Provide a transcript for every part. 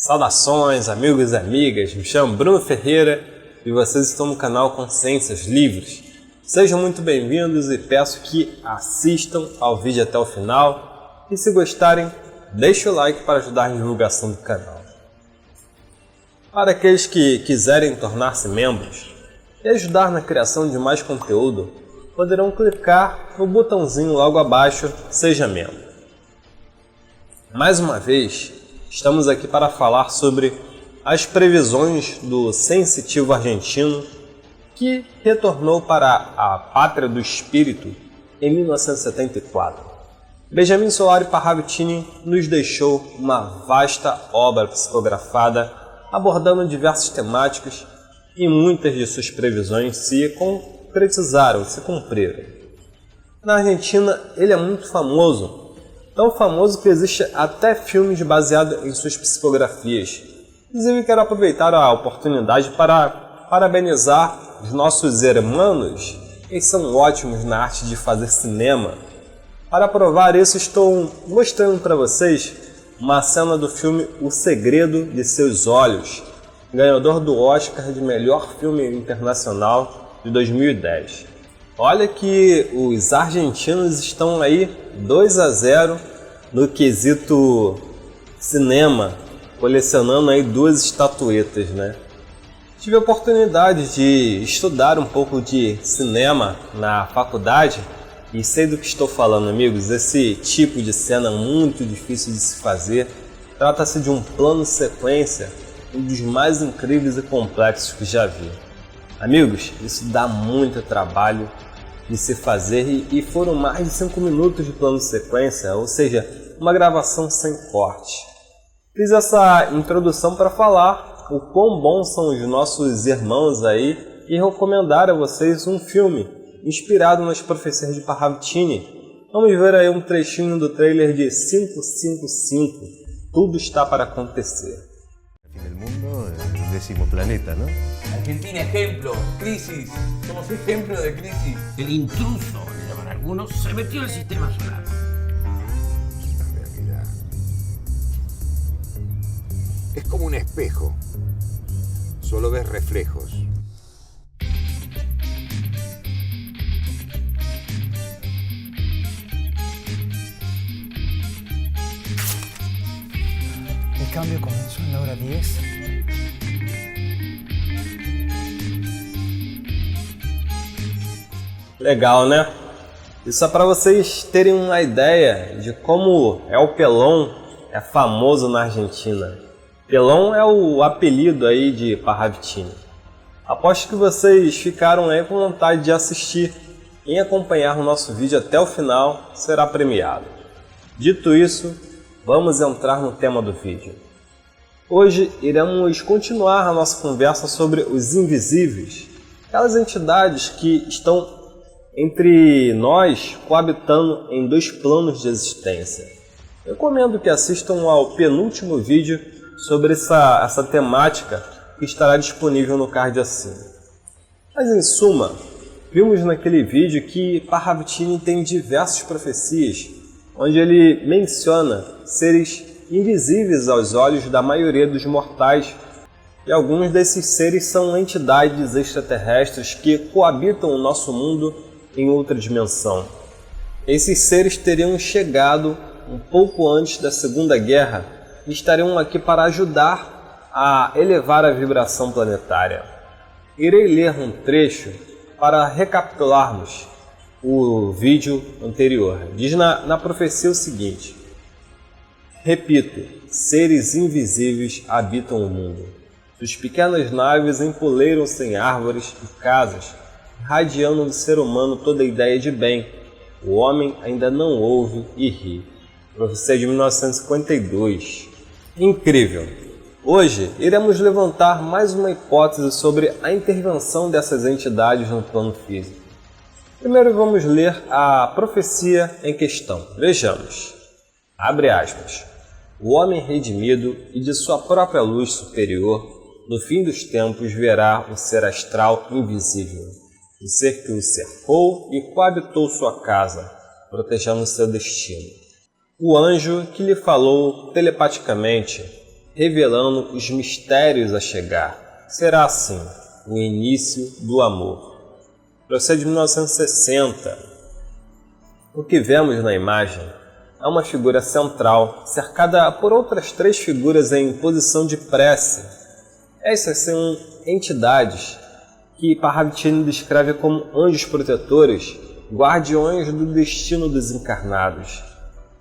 Saudações, amigos e amigas, me chamo Bruno Ferreira e vocês estão no canal Consciências Livres. Sejam muito bem-vindos e peço que assistam ao vídeo até o final e, se gostarem, deixe o like para ajudar na divulgação do canal. Para aqueles que quiserem tornar-se membros e ajudar na criação de mais conteúdo, poderão clicar no botãozinho logo abaixo Seja Membro. Mais uma vez, estamos aqui para falar sobre as previsões do sensitivo argentino que retornou para a pátria do espírito em 1974. Benjamin Solari Parravicini nos deixou uma vasta obra psicografada abordando diversas temáticas e muitas de suas previsões se concretizaram, se cumpriram. Na Argentina, ele é muito famoso, tão famoso que existe até filmes baseados em suas psicografias. Inclusive, quero aproveitar a oportunidade para parabenizar os nossos irmãos, eles são ótimos na arte de fazer cinema. Para provar isso, estou mostrando para vocês uma cena do filme O Segredo de Seus Olhos, ganhador do Oscar de melhor filme internacional de 2010. Olha que os argentinos estão aí 2-0 no quesito cinema, colecionando aí 2 estatuetas, né? Tive a oportunidade de estudar um pouco de cinema na faculdade e sei do que estou falando, amigos. Esse tipo de cena é muito difícil de se fazer. Trata-se de um plano sequência, um dos mais incríveis e complexos que já vi. Amigos, isso dá muito trabalho de se fazer e foram mais de 5 minutos de plano sequência, ou seja, uma gravação sem corte. Fiz essa introdução para falar o quão bons são os nossos irmãos aí e recomendar a vocês um filme inspirado nas profecias de Parravicini. Vamos ver aí um trechinho do trailer de 555. Tudo está para acontecer. El mundo, el décimo planeta, ¿no? Argentina, ejemplo, crisis. Somos ejemplo de crisis. El intruso, le llaman algunos, se metió al sistema solar. La realidad es como un espejo. Solo ves reflejos. El cambio comenzó en la hora 10. Legal, né? Isso é para vocês terem uma ideia de como El Pelón é famoso na Argentina. Pelón é o apelido aí de Parravicini. Aposto que vocês ficaram aí com vontade de assistir e acompanhar o nosso vídeo até o final, será premiado. Dito isso, vamos entrar no tema do vídeo. Hoje iremos continuar a nossa conversa sobre os invisíveis, aquelas entidades que estão entre nós coabitando em 2 planos de existência. Recomendo que assistam ao penúltimo vídeo sobre essa temática que estará disponível no card acima. Mas em suma, vimos naquele vídeo que Parravicini tem diversas profecias, onde ele menciona seres invisíveis aos olhos da maioria dos mortais, e alguns desses seres são entidades extraterrestres que coabitam o nosso mundo em outra dimensão. Esses seres teriam chegado um pouco antes da Segunda Guerra e estariam aqui para ajudar a elevar a vibração planetária. Irei ler um trecho para recapitularmos o vídeo anterior. Diz na profecia o seguinte: repito, seres invisíveis habitam o mundo. Suas pequenas naves empoleiram-se em árvores e casas, irradiando do ser humano toda a ideia de bem. O homem ainda não ouve e ri. Profecia de 1952. Incrível! Hoje iremos levantar mais uma hipótese sobre a intervenção dessas entidades no plano físico. Primeiro vamos ler a profecia em questão. Vejamos. Abre aspas. O homem redimido e de sua própria luz superior, no fim dos tempos verá o ser astral invisível, o ser que o cercou e coabitou sua casa, protegendo seu destino. O anjo que lhe falou telepaticamente revelando os mistérios a chegar. Será assim o início do amor. Procede de 1960. O que vemos na imagem é uma figura central, cercada por outras 3 figuras em posição de prece. Essas são entidades que Parravicini descreve como anjos protetores, guardiões do destino dos encarnados.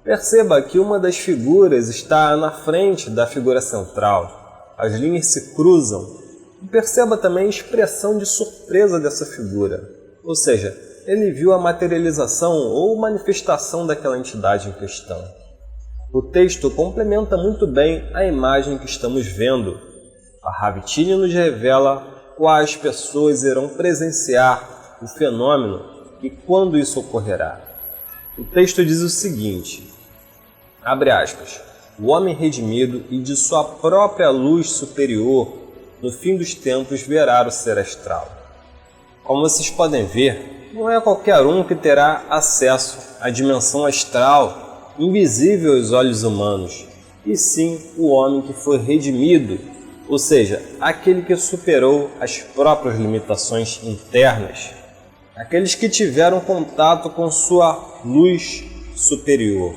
Perceba que uma das figuras está na frente da figura central. As linhas se cruzam. E perceba também a expressão de surpresa dessa figura. Ou seja, ele viu a materialização ou manifestação daquela entidade em questão. O texto complementa muito bem a imagem que estamos vendo. Parravicini nos revela quais pessoas irão presenciar o fenômeno e quando isso ocorrerá. O texto diz o seguinte, abre aspas, o homem redimido e de sua própria luz superior, no fim dos tempos verá o ser astral. Como vocês podem ver, não é qualquer um que terá acesso à dimensão astral, invisível aos olhos humanos, e sim o homem que foi redimido, ou seja, aquele que superou as próprias limitações internas, aqueles que tiveram contato com sua luz superior.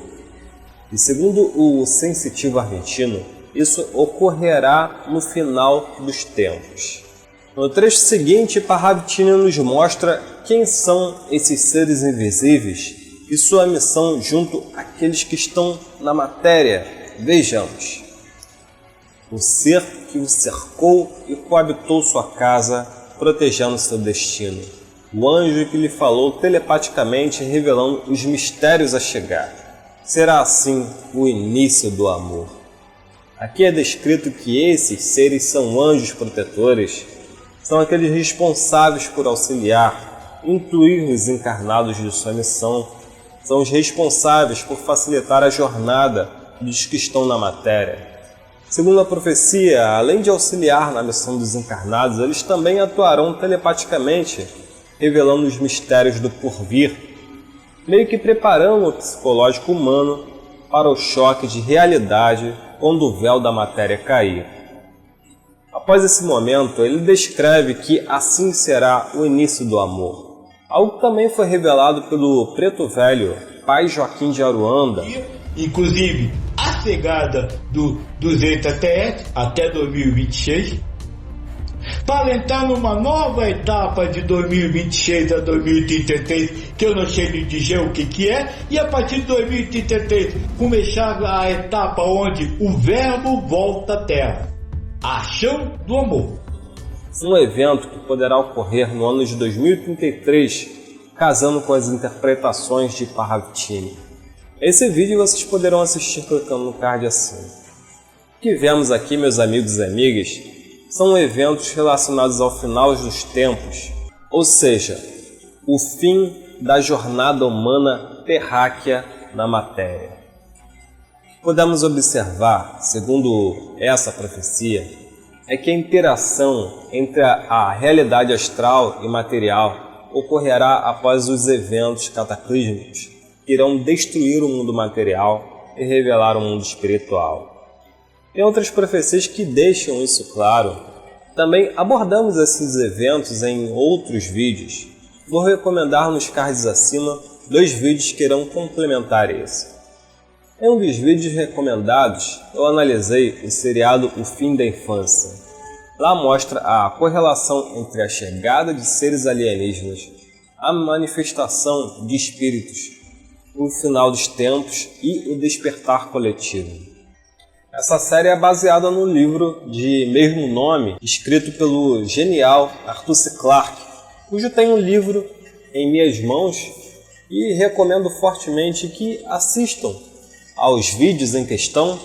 E segundo o sensitivo argentino, isso ocorrerá no final dos tempos. No trecho seguinte, Parravicini nos mostra quem são esses seres invisíveis e sua missão junto àqueles que estão na matéria. Vejamos. O ser que o cercou e coabitou sua casa, protegendo seu destino. O anjo que lhe falou telepaticamente, revelando os mistérios a chegar. Será assim o início do amor. Aqui é descrito que esses seres são anjos protetores, são aqueles responsáveis por auxiliar, intuir os encarnados de sua missão, são os responsáveis por facilitar a jornada dos que estão na matéria. Segundo a profecia, além de auxiliar na missão dos encarnados, eles também atuarão telepaticamente, revelando os mistérios do porvir, meio que preparando o psicológico humano para o choque de realidade quando o véu da matéria cair. Após esse momento, ele descreve que assim será o início do amor. Algo que também foi revelado pelo Preto Velho, pai Joaquim de Aruanda. Inclusive, a chegada do ZTTS até 2026, para entrar numa nova etapa de 2026 a 2033, que eu não sei lhe dizer o que é, e a partir de 2033 começar a etapa onde o verbo volta à terra, a ação do amor. Um evento que poderá ocorrer no ano de 2033, casando com as interpretações de Parravicini. Esse vídeo vocês poderão assistir clicando no card acima. O que vemos aqui, meus amigos e amigas, são eventos relacionados ao final dos tempos, ou seja, o fim da jornada humana terráquea na matéria. Podemos observar, segundo essa profecia, é que a interação entre a realidade astral e material ocorrerá após os eventos cataclísmicos que irão destruir o mundo material e revelar o mundo espiritual. Tem outras profecias que deixam isso claro. Também abordamos esses eventos em outros vídeos. Vou recomendar nos cards acima 2 vídeos que irão complementar esse. Em um dos vídeos recomendados, eu analisei o seriado O Fim da Infância. Lá mostra a correlação entre a chegada de seres alienígenas, a manifestação de espíritos, o final dos tempos e o despertar coletivo. Essa série é baseada no livro de mesmo nome, escrito pelo genial Arthur C. Clarke, cujo tem um livro em minhas mãos e recomendo fortemente que assistam aos vídeos em questão,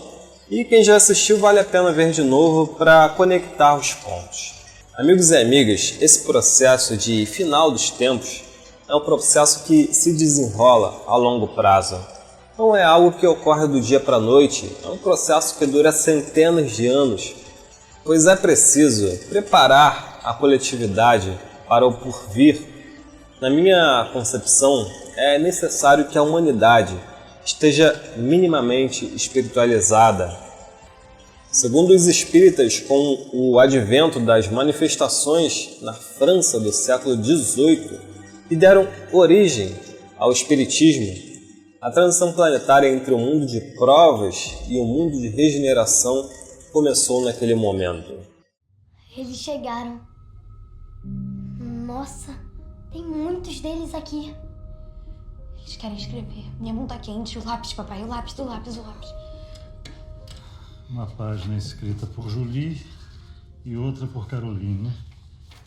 e quem já assistiu vale a pena ver de novo para conectar os pontos. Amigos e amigas, esse processo de final dos tempos é um processo que se desenrola a longo prazo. Não é algo que ocorre do dia para a noite, é um processo que dura centenas de anos, pois é preciso preparar a coletividade para o porvir. Na minha concepção, é necessário que a humanidade esteja minimamente espiritualizada. Segundo os espíritas, com o advento das manifestações na França do século XVIII, que deram origem ao espiritismo, a transição planetária entre o mundo de provas e o mundo de regeneração começou naquele momento. Eles chegaram. Nossa, tem muitos deles aqui. Eles querem escrever. Minha mão tá quente. O lápis, papai. O lápis. Uma página escrita por Julie e outra por Caroline.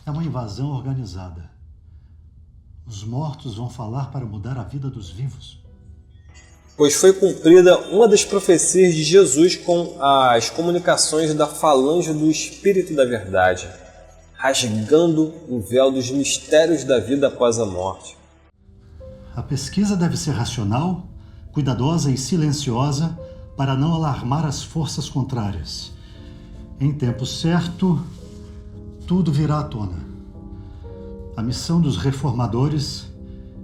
É uma invasão organizada. Os mortos vão falar para mudar a vida dos vivos. Pois foi cumprida uma das profecias de Jesus com as comunicações da falange do Espírito da Verdade, rasgando o véu dos mistérios da vida após a morte. A pesquisa deve ser racional, cuidadosa e silenciosa para não alarmar as forças contrárias. Em tempo certo, tudo virá à tona. A missão dos reformadores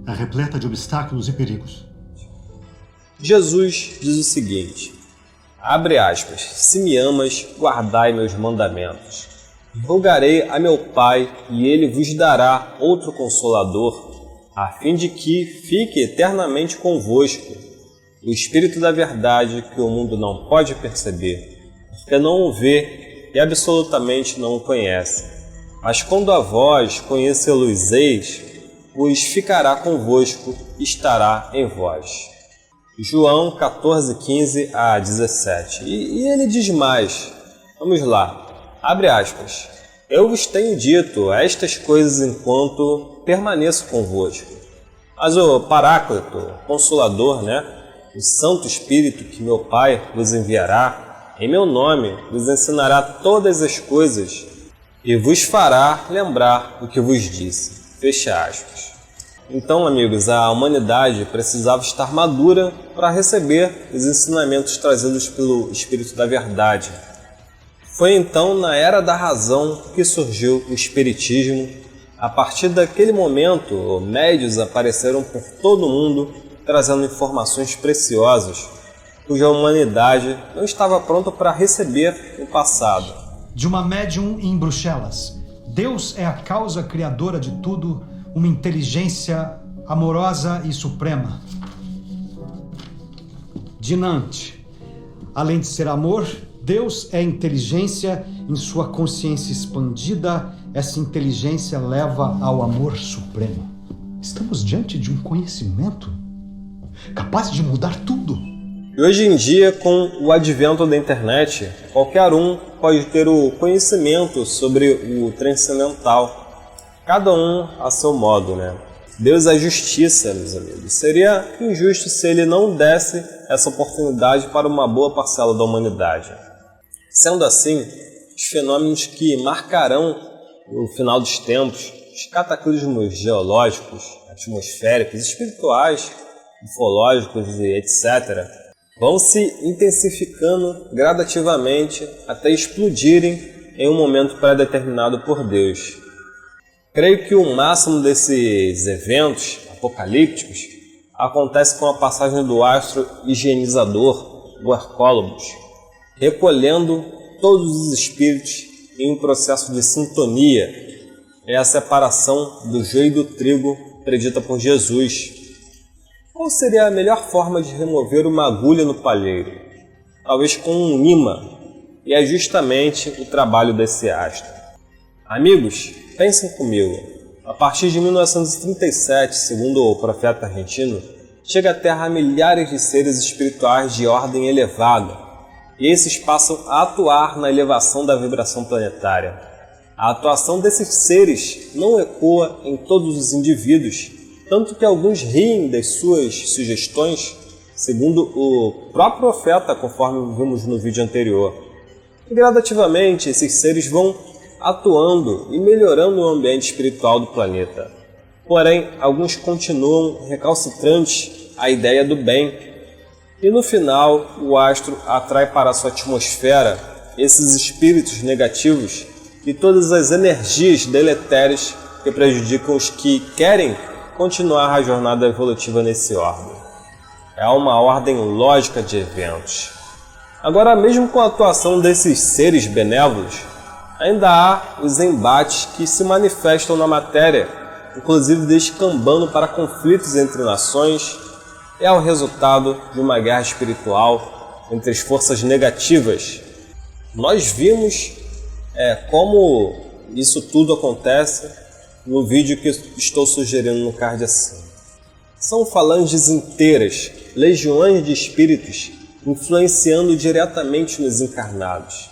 é repleta de obstáculos e perigos. Jesus diz o seguinte, abre aspas, se me amas, guardai meus mandamentos. Rogarei a meu Pai e ele vos dará outro Consolador, a fim de que fique eternamente convosco, o Espírito da Verdade que o mundo não pode perceber, porque não o vê e absolutamente não o conhece. Mas quando a vós conhecê-lo-eis, vos ficará convosco e estará em vós. João 14, 15 a 17. E ele diz mais, vamos lá, abre aspas, eu vos tenho dito estas coisas enquanto permaneço convosco. Mas o Paráclito, Consolador, o Santo Espírito que meu Pai vos enviará, em meu nome vos ensinará todas as coisas e vos fará lembrar o que vos disse. Fecha aspas. Então, amigos, a humanidade precisava estar madura para receber os ensinamentos trazidos pelo Espírito da Verdade. Foi então na Era da Razão que surgiu o Espiritismo. A partir daquele momento, médiuns apareceram por todo o mundo, trazendo informações preciosas, cuja humanidade não estava pronta para receber no passado. De uma médium em Bruxelas. Deus é a causa criadora de tudo, uma inteligência amorosa e suprema. De Nantes. Além de ser amor, Deus é inteligência. Em sua consciência expandida, essa inteligência leva ao amor supremo. Estamos diante de um conhecimento capaz de mudar tudo. E hoje em dia, com o advento da internet, qualquer um pode ter o conhecimento sobre o transcendental. Cada um a seu modo, Deus é justiça, meus amigos. Seria injusto se ele não desse essa oportunidade para uma boa parcela da humanidade. Sendo assim, os fenômenos que marcarão o final dos tempos, os cataclismos geológicos, atmosféricos, espirituais, ufológicos e etc., vão se intensificando gradativamente até explodirem em um momento pré-determinado por Deus. Creio que o máximo desses eventos apocalípticos acontece com a passagem do astro higienizador, o Hercólogos, recolhendo todos os espíritos em um processo de sintonia. É a separação do joio e do trigo predita por Jesus. Qual seria a melhor forma de remover uma agulha no palheiro? Talvez com um imã, e é justamente o trabalho desse astro. Amigos, pensem comigo. A partir de 1937, segundo o profeta argentino, chega à Terra milhares de seres espirituais de ordem elevada, e esses passam a atuar na elevação da vibração planetária. A atuação desses seres não ecoa em todos os indivíduos, tanto que alguns riem das suas sugestões, segundo o próprio profeta, conforme vimos no vídeo anterior. E gradativamente esses seres vão atuando e melhorando o ambiente espiritual do planeta. Porém, alguns continuam recalcitrantes à ideia do bem. E no final, o astro atrai para sua atmosfera esses espíritos negativos e todas as energias deletérias que prejudicam os que querem continuar a jornada evolutiva nesse ordem. É uma ordem lógica de eventos. Agora, mesmo com a atuação desses seres benévolos, ainda há os embates que se manifestam na matéria, inclusive descambando para conflitos entre nações. É o resultado de uma guerra espiritual entre as forças negativas. Nós vimos como isso tudo acontece no vídeo que estou sugerindo no card acima. São falanges inteiras, legiões de espíritos influenciando diretamente nos encarnados.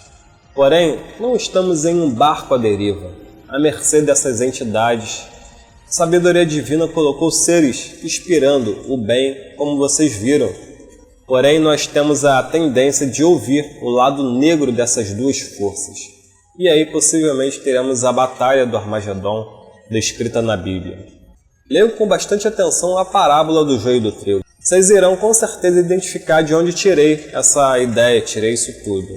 Porém, não estamos em um barco à deriva, à mercê dessas entidades. A sabedoria divina colocou seres inspirando o bem, como vocês viram. Porém, nós temos a tendência de ouvir o lado negro dessas duas forças. E aí, possivelmente, teremos a Batalha do Armagedon, descrita na Bíblia. Leiam com bastante atenção a parábola do joio e do trigo. Vocês irão com certeza identificar de onde tirei essa ideia, tirei isso tudo.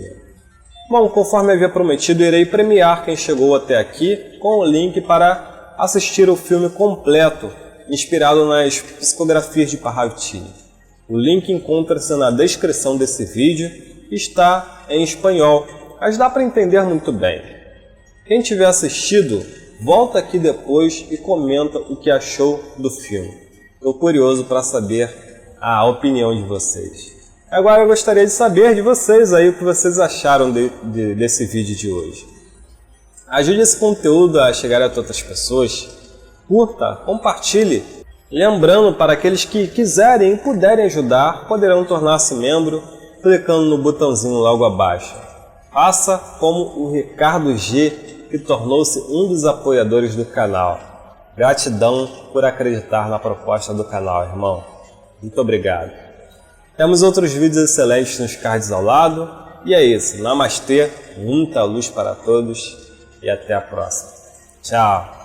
Bom, conforme havia prometido, irei premiar quem chegou até aqui com o link para assistir o filme completo, inspirado nas psicografias de Parravicini. O link encontra-se na descrição desse vídeo e está em espanhol, mas dá para entender muito bem. Quem tiver assistido, volta aqui depois e comenta o que achou do filme. Estou curioso para saber a opinião de vocês. Agora eu gostaria de saber de vocês aí o que vocês acharam desse vídeo de hoje. Ajude esse conteúdo a chegar a outras pessoas. Curta, compartilhe. Lembrando, para aqueles que quiserem e puderem ajudar, poderão tornar-se membro clicando no botãozinho logo abaixo. Faça como o Ricardo G, que tornou-se um dos apoiadores do canal. Gratidão por acreditar na proposta do canal, irmão. Muito obrigado. Temos outros vídeos excelentes nos cards ao lado. E é isso. Namastê, muita luz para todos e até a próxima. Tchau.